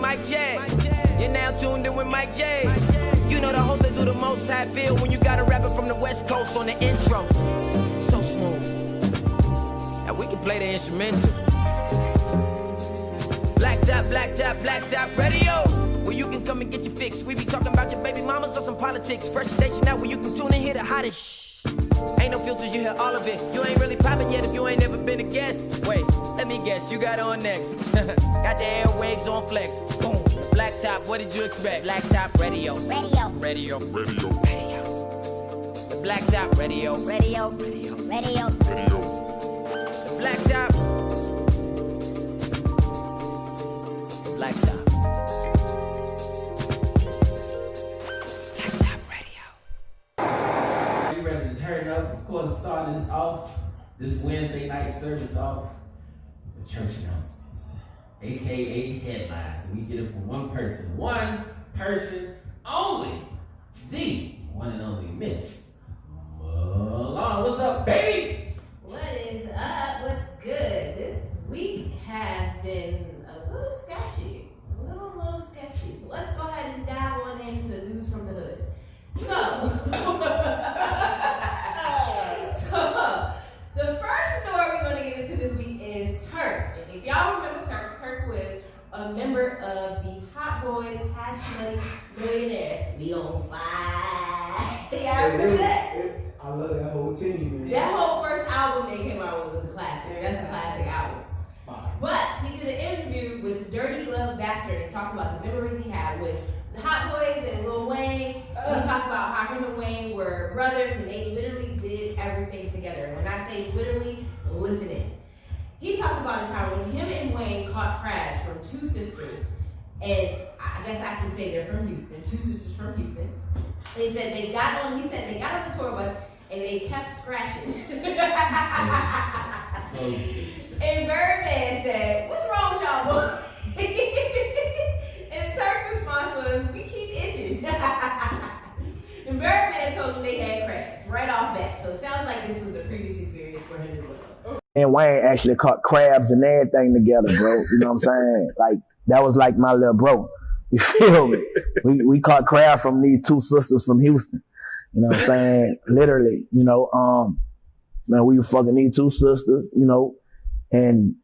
Mic check. You're now tuned in with Mike J. You know the host that do the most. How I feel when you got a rapper from the West Coast on the intro. So smooth. Now we can play the instrumental. Black top radio. Where you can come and get your fix. We be talking about your baby mamas or some politics. Fresh station out where you can tune and hear the hottest. Ain't no filters, you hear all of it. You ain't really popping yet if you ain't never been a guest. Wait, let me guess, you got on next. Got the airwaves on flex. Boom. Black top, what did you expect? Black top radio. The black top radio. The black top. The black top. Ready to turn up, of course, starting this off, this Wednesday night service off with church announcements, aka headlines. We get it from one person only, the one and only Miss Milan. What's up, baby? What is up? What's good? This week has been a little sketchy. So let's go ahead and dive on into news from the hood. So, the first story we're going to get into this week is Turk. And if y'all remember Turk was a member of the Hot Boys Hash Money Millionaire. We on fire. Y'all remember that? I love that whole team, man. That whole first album they came out with was a classic. That's a classic album. But he did an interview with Dirty Glove Bastard and talked about the memories he had with the Hot Boys and Lil Wayne. He talked about how him and Wayne were brothers and they literally did everything together. And when I say literally, listen in. He talked about a time when him and Wayne caught crabs from two sisters. And I guess I can say they're from Houston, two sisters from Houston. He said they got on the tour bus and they kept scratching. And Birdman said, "What's wrong with y'all, boy?" And Turk's response was, "We keep itching." And Birdman told them they had crabs right off bat. So it sounds like this was a previous experience for him as well. And Wayne actually caught crabs and everything together, bro. You know what I'm saying? Like, that was like my little bro. You feel me? We caught crabs from these two sisters from Houston. You know what I'm saying? Literally, you know, man, we were fucking these two sisters, you know, and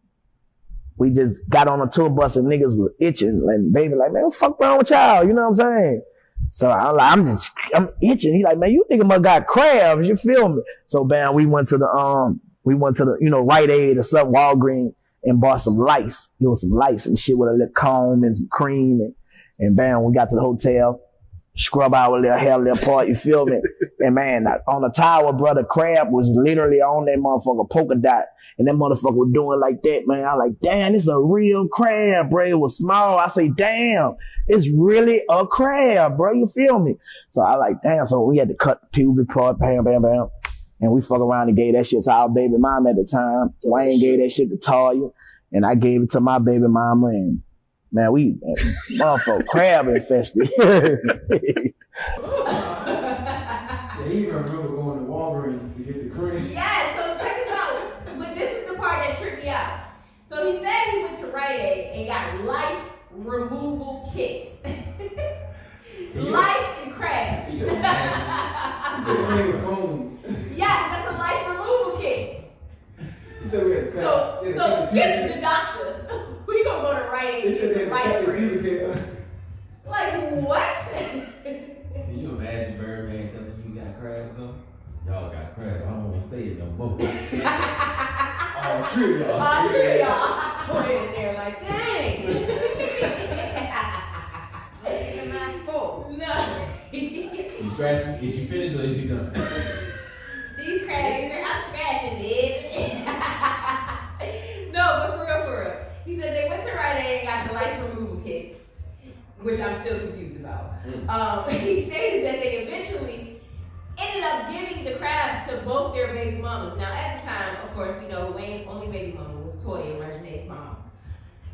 we just got on a tour bus and niggas were itching. And baby like, man, what the fuck wrong with y'all? You know what I'm saying? So I'm like, I'm itching. He like, man, you nigga must got crabs. You feel me? So bam, we went to the, you know, Rite Aid or some Walgreens and bought some lice. It was some lice and shit with a little comb and some cream. And bam, we got to the hotel, scrub our little hair, little part, you feel me? And man, on the tower, brother, crab was literally on that motherfucker polka dot. And that motherfucker was doing like that, man. I like, damn, this is a real crab, bro. It was small. I say, damn, it's really a crab, bro. You feel me? So I like, damn. So we had to cut the pubic part, bam. And we fuck around and gave that shit to our baby mama at the time. Wayne gave that shit to Talia. And I gave it to my baby mama. And man, motherfucker, crab infested. Yeah, he even remember going to Walgreens to get the cream. Yeah, so check this out. But this is the part that tripped me out. So he said he went to Rite Aid and got lice removal kits. Lice and crabs. Yes, that's a lice removal kit. So skip the doctor. We gonna go to Rite Aid and get some lice cream. Like what? Can you imagine Birdman telling you got crabs though? Y'all got crabs. I don't want to say it no more. All three of y'all. Toying in there like, dang. No. You scratching? Is you finished or is you done? These crabs, I'm scratching, baby. No, but for real. He said they went to Rite Aid and got the lice removal kits, which I'm still confused about. He stated that they eventually ended up giving the crabs to both their baby mamas. Now, at the time, of course, you know, Wayne's only baby mama was Toya, Regine's mom.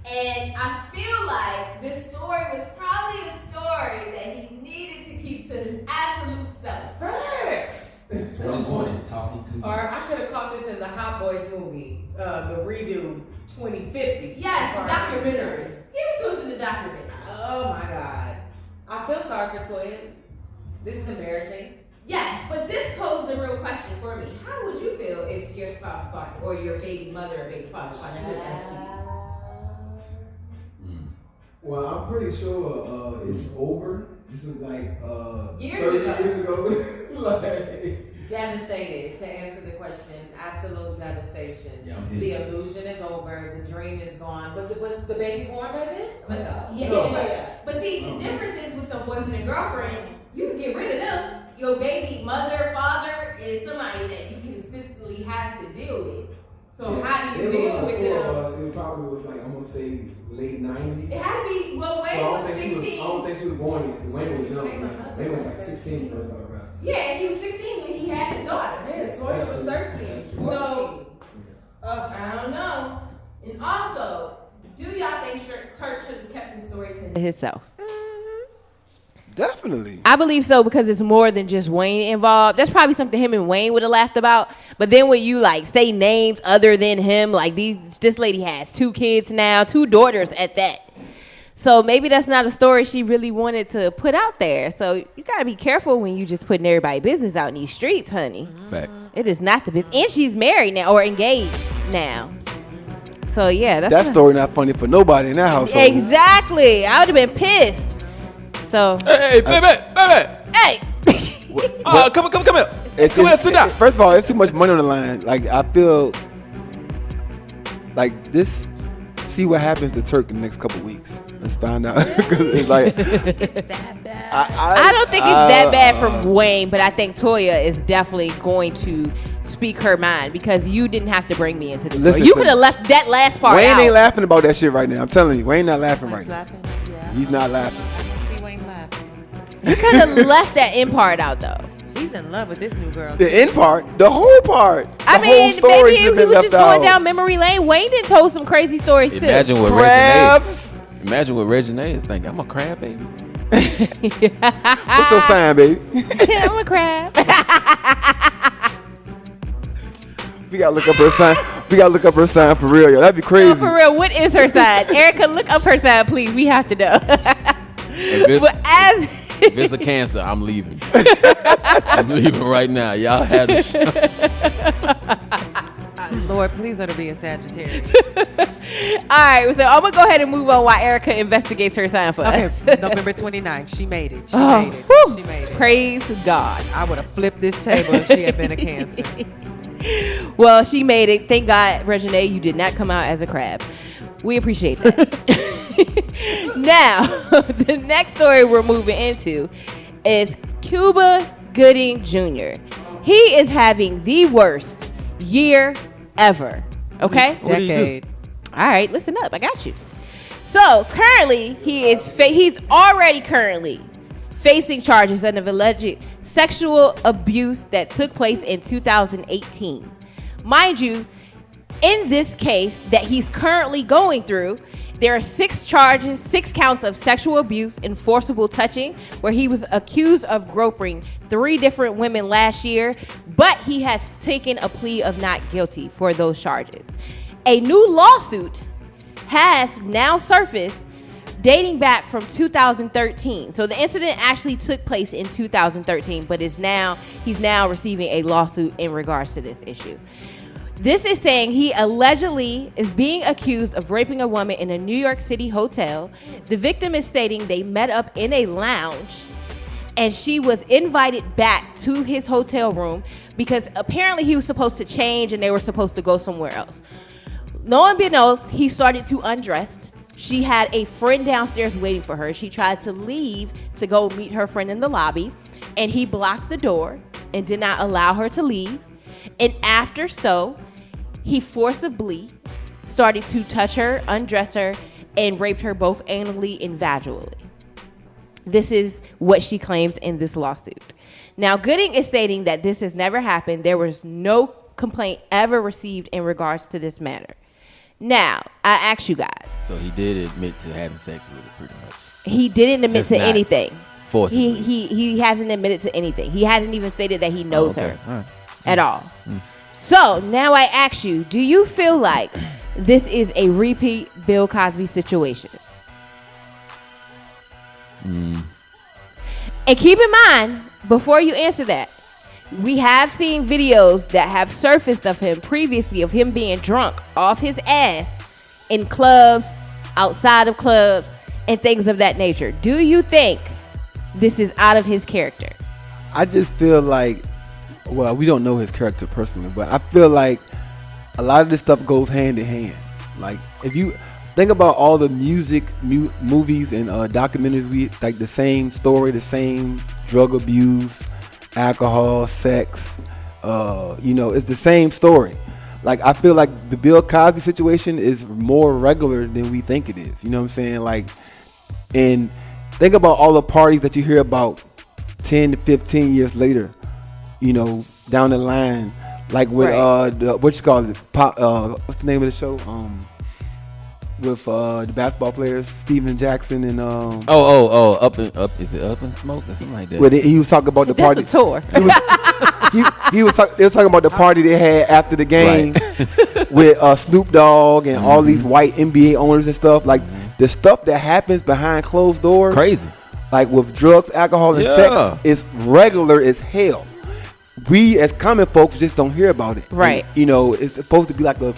And I feel like this story was probably probably a story that he needed to keep to his absolute self. Facts. 2020, talking to Or I could have caught this in the Hot Boys movie, the redo 2050. Yes, the documentary. Give it to us in the documentary. Oh my God. I feel sorry for Toya. This is embarrassing. Yes, but this posed the real question for me. How would you feel if your spouse caught or your baby mother or baby father caught you with STD? Well, I'm pretty sure it's over. This is like Years 30 ago. years ago. like, Devastated, to answer the question. Absolute devastation. Yeah, The illusion is over. The dream is gone. Was the baby born by then? Yeah, No. but see, the difference is with the boyfriend and girlfriend, you can get rid of them. Your baby mother, father is somebody that you consistently have to deal with. So how do you deal with them? It probably was like, I'm going to say late 90s. It had to be, well, So Wayne I don't was think she was, 16. I don't think she was born yet. Wayne was young. Wayne was like 16 first started rapping. Yeah, and he was 16 when he had his daughter. Yeah, Toya was 13. So, 14. I don't know. And also, do y'all think Turk should have kept the story to himself? Definitely. I believe so because it's more than just Wayne involved. That's probably something him and Wayne would have laughed about. But then when you like say names other than him, like this lady has 2 kids now, 2 daughters at that. So maybe that's not a story she really wanted to put out there. So you gotta be careful when you just putting everybody's business out in these streets, honey. Facts. It is not the business. And she's married now or engaged now. So yeah, That story not funny for nobody in that household. Exactly. I would have been pissed. So Hey, baby. hey. Come here. Come here, sit down. First of all, it's too much money on the line. Like, I feel like this. See what happens to Turk in the next couple weeks. Let's find out. 'Cause it's like, It's that bad. I don't think it's that bad from Wayne, but I think Toya is definitely going to speak her mind because you didn't have to bring me into this story. Listen You to could have me. left that last part Wayne out. ain't laughing about that shit right now. I'm telling you, Wayne not laughing right now. Laughing? Yeah. He's not laughing. See Wayne laughing. You could have left that in part out though. He's in love with this new girl. The end part, the whole part. I the mean, whole story maybe should he have been was left just going out. down memory lane. Wayne done told some crazy stories too. Imagine what Crabs. Imagine what Reginae is thinking. I'm a crab baby. What's your sign, baby? I'm a crab. We gotta look up her sign. We gotta look up her sign for real, yo. That'd be crazy. No, for real, what is her sign? Erica, look up her sign, please. We have to know. But as If it's a Cancer, I'm leaving. I'm leaving right now. Y'all had a show. Lord, please let her be a Sagittarius. All right, so I'm gonna go ahead and move on while Erica investigates her sign for Okay, us. November 29th. She made it. She Oh, made it. whew. She made it. Praise God. I would have flipped this table if she had been a Cancer. Well, she made it. Thank God, Reginae, you did not come out as a crab. We appreciate that. Now, the next story we're moving into is Cuba Gooding Jr. He is having the worst year ever. Okay? Decade. All right, listen up. I got you. So currently, he's already currently facing charges of alleged sexual abuse that took place in 2018. Mind you, in this case that he's currently going through, there are 6 counts of sexual abuse and forcible touching, where he was accused of groping 3 different women last year, but he has taken a plea of not guilty for those charges. A new lawsuit has now surfaced dating back from 2013. So the incident actually took place in 2013, but he's now receiving a lawsuit in regards to this issue. This is saying he allegedly is being accused of raping a woman in a New York City hotel. The victim is stating they met up in a lounge and she was invited back to his hotel room because apparently he was supposed to change and they were supposed to go somewhere else. No unbeknownst, he started to undress. She had a friend downstairs waiting for her. She tried to leave to go meet her friend in the lobby, and he blocked the door and did not allow her to leave. And after so, he forcibly started to touch her, undress her, and raped her both anally and vaginally. This is what she claims in this lawsuit. Now, Gooding is stating that this has never happened. There was no complaint ever received in regards to this matter. Now, I ask you guys. So he did admit to having sex with her, pretty much. He didn't admit Just to not anything. forcibly. He hasn't admitted to anything. He hasn't even stated that he knows okay. her All right. at all. So now I ask you, do you feel like this is a repeat Bill Cosby situation? And keep in mind, before you answer that, we have seen videos that have surfaced of him previously, of him being drunk off his ass in clubs, outside of clubs, and things of that nature. Do you think this is out of his character? I just feel like, well, we don't know his character personally, but I feel like a lot of this stuff goes hand in hand. Like, if you think about all the music, movies, and documentaries, we like the same story, the same drug abuse, alcohol, sex. It's the same story. Like, I feel like the Bill Cosby situation is more regular than we think it is. You know what I'm saying? Like, and think about all the parties that you hear about 10 to 15 years later, down the line. Like with what's called what's the name of the show? With the basketball players, Steven Jackson and up is it Up in Smoke or something like that? But he was talking about the party. That's a tour. They was talking about the party they had after the game with Snoop Dogg and all these white NBA owners and stuff. Like the stuff that happens behind closed doors, Crazy. Like with drugs, alcohol, and sex, is regular as hell. We as common folks just don't hear about it. Right. And, it's supposed to be like a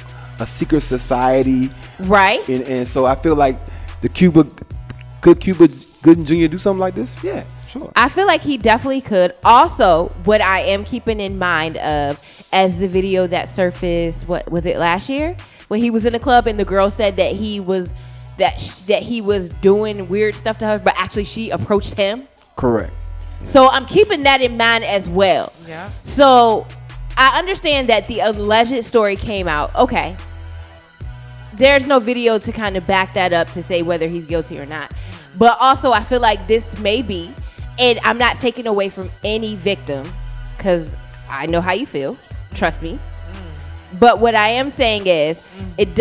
secret society. Right. And so I feel like could Cuba Gooding Jr. do something like this? Yeah, sure. I feel like he definitely could. Also, what I am keeping in mind of as the video that surfaced, what was it, last year? When he was in the club and the girl said that he was that he was doing weird stuff to her, but actually she approached him. Correct. So I'm keeping that in mind as well. Yeah. So I understand that the alleged story came out. Okay. There's no video to kind of back that up to say whether he's guilty or not. But also I feel like this may be, and I'm not taking away from any victim because I know how you feel. Trust me. But what I am saying is it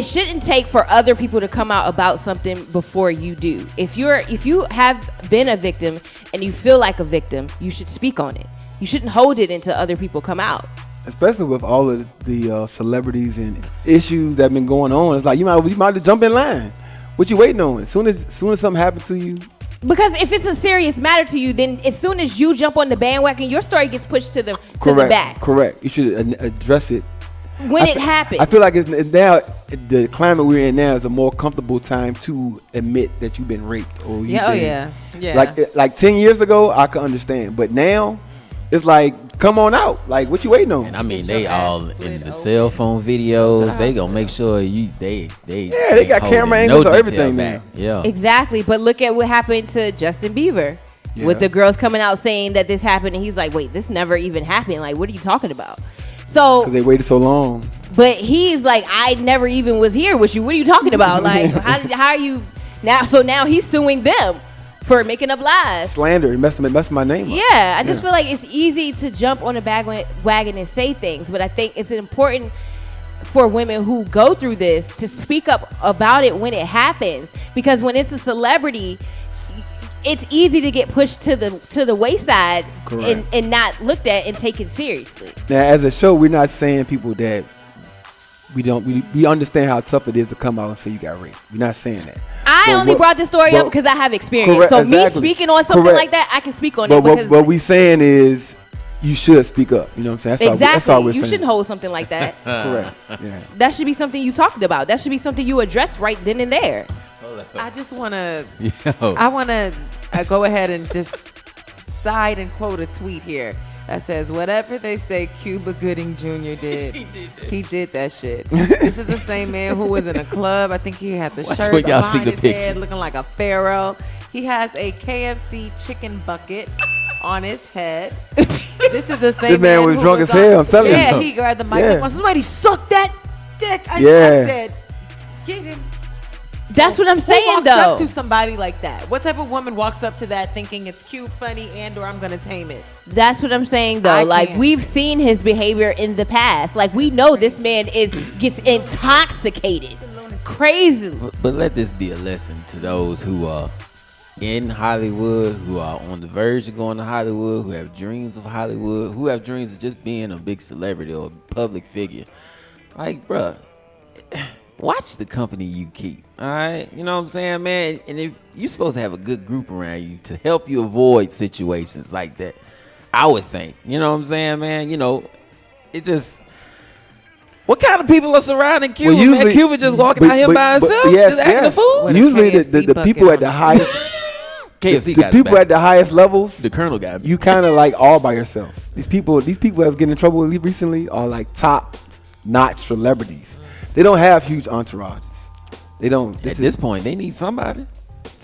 shouldn't take for other people to come out about something before you do. If you have been a victim and you feel like a victim, you should speak on it. You shouldn't hold it until other people come out. Especially with all of the celebrities and issues that have been going on, it's like you might have to jump in line. What you waiting on? As soon as something happens to you. Because if it's a serious matter to you, then as soon as you jump on the bandwagon, your story gets pushed to the back. Correct. You should address it when it happens. I feel like it's now the climate we're in now is a more comfortable time to admit that you've been raped or yeah. Like 10 years ago, I could understand, but now it's like, come on out. Like, what you waiting on? And I mean, they all in the cell phone videos. They gonna make sure they got camera angles or everything back. Yeah, exactly. But look at what happened to Justin Bieber with the girls coming out saying that this happened, and he's like, wait, this never even happened. Like, what are you talking about? So 'cause they waited so long. But he's like, I never even was here with you. What are you talking about? Like, how are you now? So now he's suing them for making up lies. Slander, messing my name up. Yeah, I just feel like it's easy to jump on a wagon and say things, but I think it's important for women who go through this to speak up about it when it happens, because when it's a celebrity, it's easy to get pushed to the wayside and not looked at and taken seriously. Now, as a show, we're not saying people that we understand how tough it is to come out and say you got raped. We're not saying that. I only brought this story up because I have experience. So me speaking on something like that, I can speak on it. Because what we saying is you should speak up. You know what I'm saying? That's all we're saying. You shouldn't hold something like that. Correct. Yeah. That should be something you talked about. That should be something you address right then and there. I just want to go ahead and just side and quote a tweet here that says, whatever they say Cuba Gooding Jr. did, he did that shit. This is the same man who was in a club. I think he had the shirt behind his head looking like a pharaoh. He has a KFC chicken bucket on his head. This is the same this man was drunk as hell, I'm telling you. Yeah, he grabbed the mic and went, somebody suck that dick. I said, get him. That's what I'm saying, walks though. Up to somebody like that? What type of woman walks up to that thinking it's cute, funny, and or I'm gonna tame it? That's what I'm saying, though. We've seen his behavior in the past. Like, we know this man gets intoxicated crazy. But let this be a lesson to those who are in Hollywood, who are on the verge of going to Hollywood, who have dreams of Hollywood, who have dreams of just being a big celebrity or a public figure. Like, bruh, watch the company you keep, all right? You know what I'm saying, man? And if you're supposed to have a good group around you to help you avoid situations like that, I would think. You know what I'm saying, man? You know, it just... What kind of people are surrounding Cuba, man? Cuba just walking out here by himself, just acting a fool? Usually the people at the highest... KFC the people at the highest levels, the Colonel got me. You kind of like all by yourself. These people have getting in trouble recently are like top-notch celebrities. They don't have huge entourages. They don't. At this point, they need somebody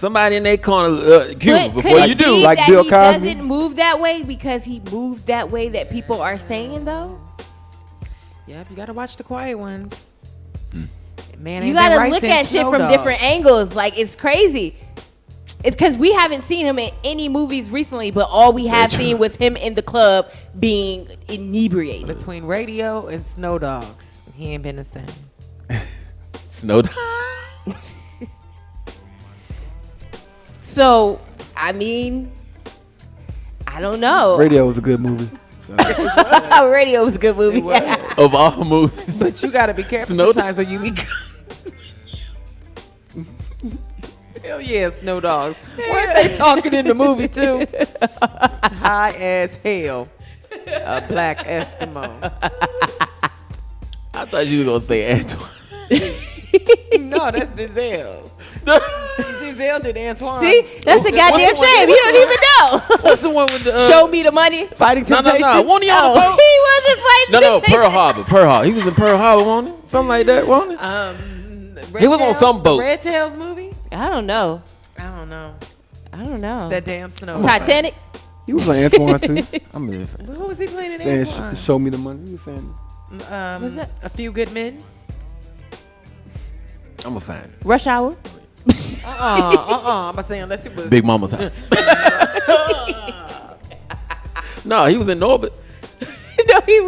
in their corner, Cuba. Before you do, like that Bill he Cosby doesn't move that way because he moved that way that people are saying though. Yep, you gotta watch the quiet ones. Man, You gotta look at shit from different angles. Like it's crazy. It's because we haven't seen him in any movies recently, but all we have seen was him in the club being inebriated. Between Radio and Snow Dogs, he ain't been the same. Snow Dogs. So, I mean, I don't know. Radio was a good movie. Radio was a good movie. Of all movies. But you gotta be careful. Snow Sometimes when you be... Hell yeah, Snow Dogs. Weren't they talking in the movie too? High as hell. A black Eskimo. I thought you were gonna say Antoine. No, that's Giselle. Giselle did Antoine. See, that's a goddamn shame. You don't even know. What's the one with the Show me the money. Fighting Temptations? No. Wasn't he on the boat? He wasn't fighting. No, Pearl Harbor. He was in Pearl Harbor, wasn't he? Something like that, wasn't he? He was on some boat. Red Tails movie? I don't know. I don't know. It's that damn snow. Titanic. He was on Antoine too. Who was he playing in saying, Antoine? show me the money. He was saying, What's that? A Few Good Men. I'm gonna find it. Rush Hour. I'm about to say unless it was Big Mama's house. No, he was in Norbit. No, he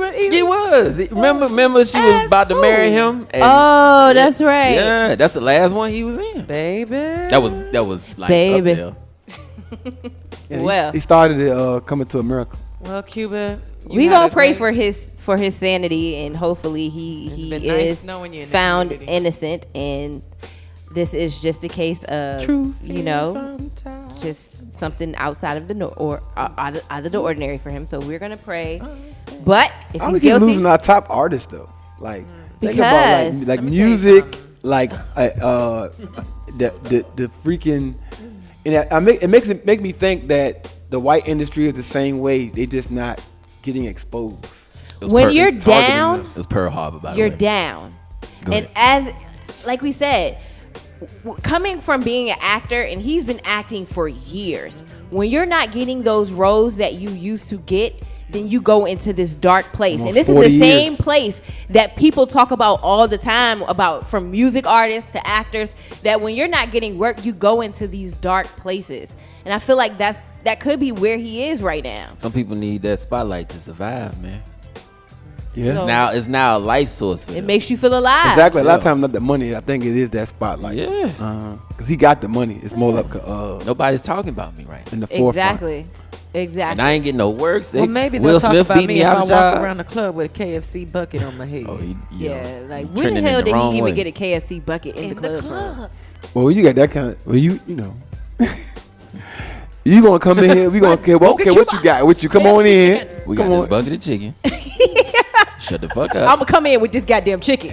was. Remember she was about to marry him. And that's right. Yeah, that's the last one he was in. Baby. That was like Baby. up there. Yeah, he started it Coming to America. Well, Cuba, we gonna pray for his sanity, and hopefully he nice is found innocent, and this is just a case of just something outside of the out of the ordinary for him. So we're gonna pray, but if he's guilty, losing our top artist though, like think because about like music, like the freaking. And it makes me think that the white industry is the same way. They just not getting exposed. When you're down, it's Pearl Harbor. By the way, you're down, and as like we said, coming from being an actor, and he's been acting for years. When you're not getting those roles that you used to get, then you go into this dark place. Almost and this is the 40 same years. place that people talk about all the time, about from music artists to actors, that when you're not getting work, you go into these dark places. And I feel like that could be where he is right now. Some people need that spotlight to survive, man. Yeah, it's now a life source for It them. makes you feel alive. exactly. A lot of times, not the money. I think it is that spotlight. Yes. Because he got the money. It's more like Nobody's talking about me right now. in the forefront. Exactly. And I ain't getting no works. Well, maybe Will they'll talk Smith about beat me me if out I of walk jobs. around the club with a KFC bucket on my head. Yeah, like when the trending hell in the did wrong he even way. get a KFC bucket in the club? Well, you got that kind of. Well, you know. You gonna come in here? We gonna okay? Well, okay, what you got? What you come on in? We Come got this on. bucket of chicken. Shut the fuck I'm up. gonna come in with this goddamn chicken.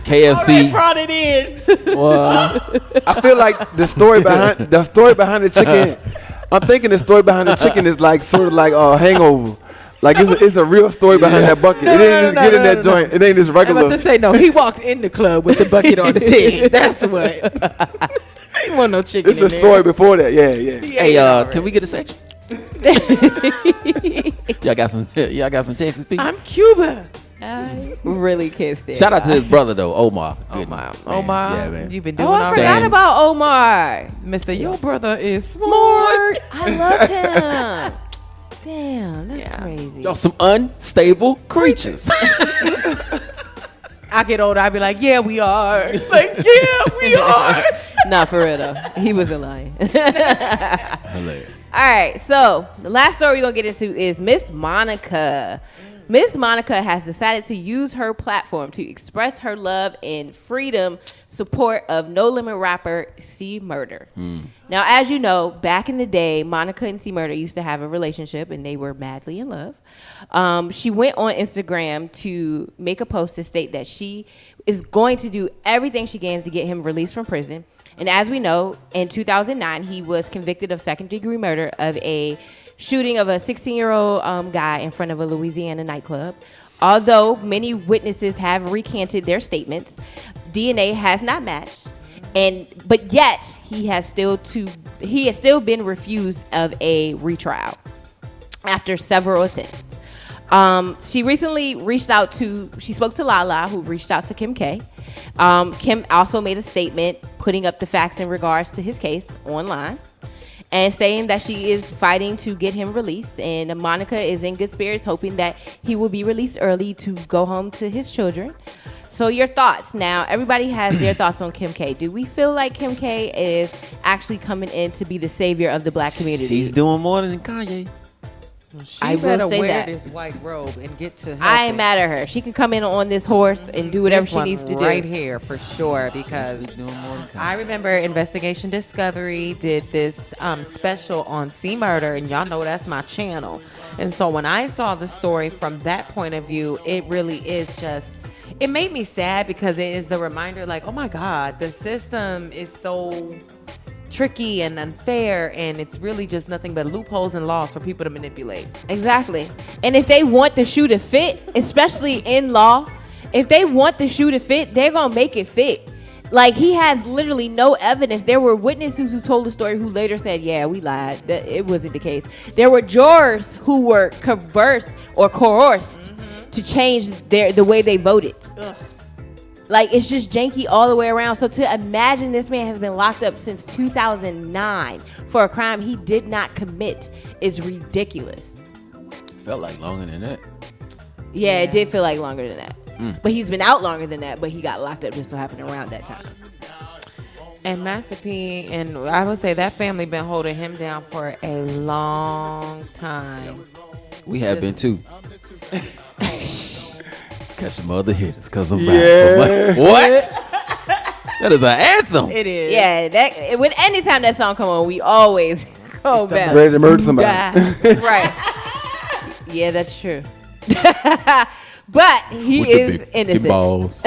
KFC. Brought it in. Well, I feel like the story behind the chicken. I'm thinking the story behind the chicken is like sort of like a Hangover. Like it's a real story behind that bucket. It ain't just get in that joint. It ain't just I'm regular. about to say no. He walked in the club with the bucket on his head. That's what. He want no chicken. It's in a there. story before that. Yeah. Hey, can we get a section? Y'all got some Texas people. I'm Cuba. I really can't stand. Shout out to his brother though, Omar. Good Omar, man. Omar, Yeah, man. you've been doing Oh, I all forgot right. about Omar. Mister, your brother is smart. I love him. Damn, that's crazy. Y'all some unstable creatures. I I get older, I'll be like, yeah, we are. Like, yeah, we are. Not for real though. He wasn't lying. Hilarious. All right, so the last story we're gonna get into is Miss Monica. Miss Monica has decided to use her platform to express her love and freedom support of No Limit rapper C Murder. Now, as you know, back in the day, Monica and C Murder used to have a relationship and they were madly in love. She went on Instagram to make a post to state that she is going to do everything she can to get him released from prison. And as we know, in 2009, he was convicted of second-degree murder of a shooting of a 16-year-old guy in front of a Louisiana nightclub. Although many witnesses have recanted their statements, DNA has not matched, but yet he has still been refused of a retrial after several attempts. She recently she spoke to Lala, who reached out to Kim K. Kim also made a statement putting up the facts in regards to his case online and saying that she is fighting to get him released. And Monica is in good spirits, hoping that he will be released early to go home to his children. So your thoughts. Now, everybody has their thoughts on Kim K. Do we feel like Kim K is actually coming in to be the savior of the black community? She's doing more than Kanye. She I better will say wear that. this white robe and get to helping. I ain't mad at her. She can come in on this horse and do whatever This she one needs to do. right here for sure, because I remember Investigation Discovery did this special on C Murder, and y'all know that's my channel. And so when I saw the story from that point of view, it really is just, it made me sad because it is the reminder like, oh my God, the system is so tricky and unfair, and it's really just nothing but loopholes and laws for people to manipulate. Exactly. And if they want the shoe to fit, especially in law, if they want the shoe to fit, they're going to make it fit. Like, he has literally no evidence. There were witnesses who told the story who later said, yeah, we lied. That it wasn't the case. There were jurors who were coerced to change the way they voted. Ugh. Like, it's just janky all the way around. So to imagine this man has been locked up since 2009 for a crime he did not commit is ridiculous. Felt like longer than that. Yeah, it did feel like longer than that. But he's been out longer than that, but he got locked up just so happened around that time. And Master P, and I would say that family been holding him down for a long time. We have been too. Catch some other hitters, cause I'm back. What? That is an anthem. It is. Yeah, when anytime that song come on, we always go back. Ready to murder somebody. Right. Yeah, that's true. But he With is the big innocent. balls.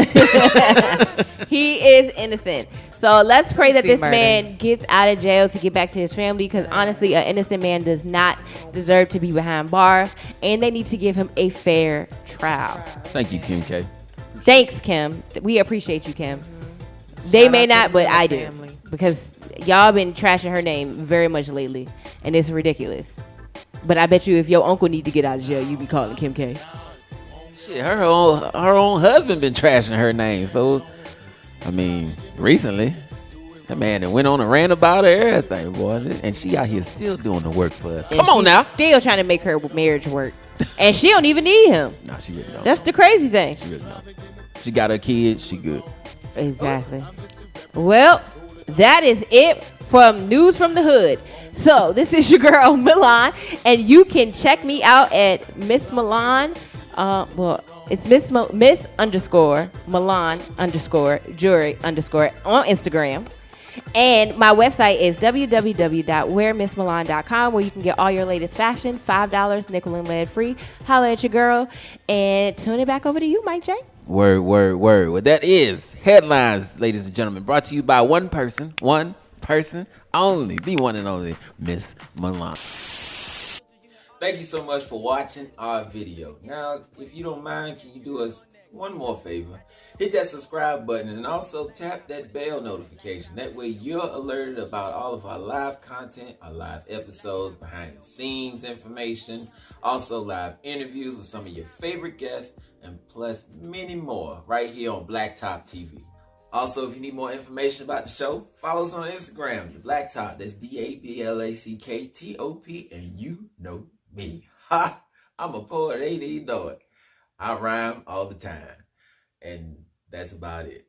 He is innocent. So let's pray that See this murder. man gets out of jail to get back to his family, because honestly, an innocent man does not deserve to be behind bars, and they need to give him a fair trial. Thank you, Kim K. Thanks, Kim. We appreciate you, Kim. They Shout may out to not, but the I do, family. because y'all been trashing her name very much lately, and it's ridiculous. But I bet you if your uncle need to get out of jail, you be calling Kim K. Shit, her own husband been trashing her name. So, I mean, recently, that man that went on and ran about her, everything, boy. And she out here still doing the work for us. And Come on she's now. still trying to make her marriage work, and she don't even need him. No, she really don't. That's the crazy thing. She really don't. She got her kids. She good. Exactly. Well, that is it from News from the Hood. So this is your girl Milan, and you can check me out at Miss Milan. It's Miss _ Milan _ Jury _ on Instagram. And my website is www.wearmissmilan.com, where you can get all your latest fashion, $5, nickel and lead free. Holla at your girl. And turn it back over to you, Mike J. Word. Well, that is headlines, ladies and gentlemen, brought to you by one person only, the one and only Miss Milan. Thank you so much for watching our video. Now, if you don't mind, can you do us one more favor? Hit that subscribe button and also tap that bell notification. That way you're alerted about all of our live content, our live episodes, behind the scenes information, also live interviews with some of your favorite guests, and plus many more right here on Blacktop TV. Also, if you need more information about the show, follow us on Instagram, The Blacktop. That's DABLACKTOP, and you know me. Ha! I'm a poet, ain't even know it. I rhyme all the time. And That's about it.